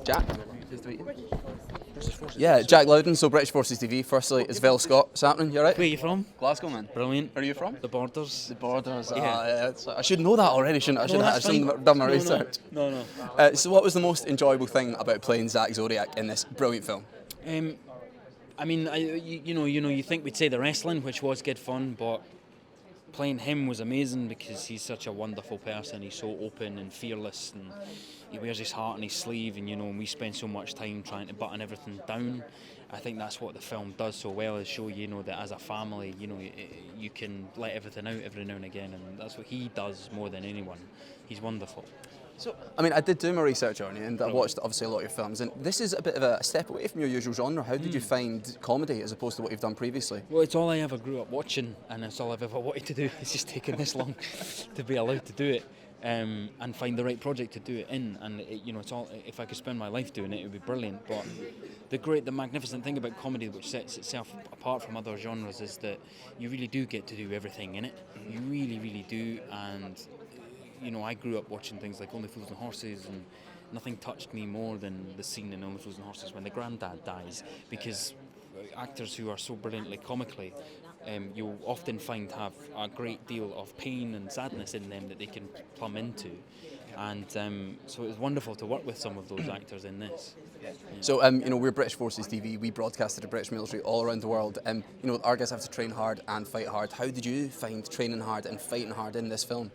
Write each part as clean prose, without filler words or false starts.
Jack. Yeah, Jack Lowden, so British Forces TV. Firstly, it's Vel Scott. What's happening? You alright? Where are you from? Glasgow, man. Brilliant. Where are you from? The Borders. The Borders. Yeah. I should know that already, shouldn't I? I should have done my research. No. So what was the most enjoyable thing about playing Zach Zodiac in this brilliant film? I mean, you think we'd say the wrestling, which was good fun, but playing him was amazing because he's such a wonderful person. He's so open and fearless, and he wears his heart on his sleeve. And we spend so much time trying to button everything down. I think that's what the film does so well, is show that as a family, you can let everything out every now and again, and that's what he does more than anyone. He's wonderful. So, I mean, I did do my research on you, and I watched obviously a lot of your films, and this is a bit of a step away from your usual genre. How did you find comedy as opposed to what you've done previously? Well, it's all I ever grew up watching, and it's all I've ever wanted to do. It's just taken this long to be allowed to do it, and find the right project to do it in. And it's all. If I could spend my life doing it, it would be brilliant. But the magnificent thing about comedy, which sets itself apart from other genres, is that you really do get to do everything in it. You really, really do, and I grew up watching things like Only Fools and Horses, and nothing touched me more than the scene in Only Fools and Horses when the granddad dies, because actors who are so brilliantly comically, you'll often find have a great deal of pain and sadness in them that they can plumb into. And so it was wonderful to work with some of those actors in this. Yeah. So, we're British Forces TV. We broadcasted the British military all around the world. Our guys have to train hard and fight hard. How did you find training hard and fighting hard in this film?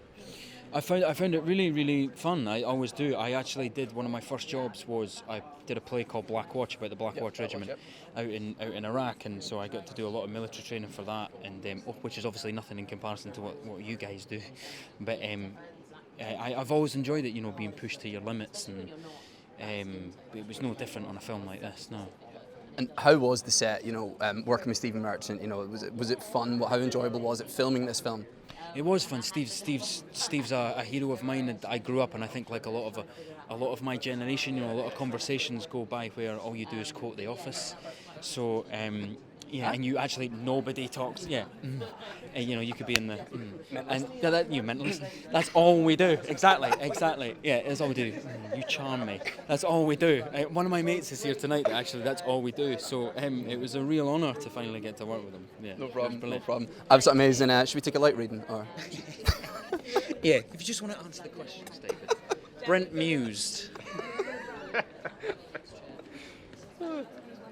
I found it really, really fun. I always do. I actually did, one of my first jobs was I did a play called Black Watch about the Black Watch Regiment out in Iraq, and so I got to do a lot of military training for that, and which is obviously nothing in comparison to what you guys do. But I've always enjoyed it, being pushed to your limits, and it was no different on a film like this. No. And how was the set? Working with Stephen Merchant. Was it fun? How enjoyable was it filming this film? It was fun. Steve's a hero of mine, and I grew up, and I think like a lot of my generation, a lot of conversations go by where all you do is quote The Office. So and you actually nobody talks. Yeah, and, you could be in the and you mentalist. That's all we do. Exactly. Yeah, that's all we do. You charm me. That's all we do. One of my mates is here tonight. Actually, that's all we do. So it was a real honour to finally get to work with him. Yeah, no problem. Absolutely amazing. Should we take a light reading? Or? Yeah, if you just want to answer the questions, David. Brent mused.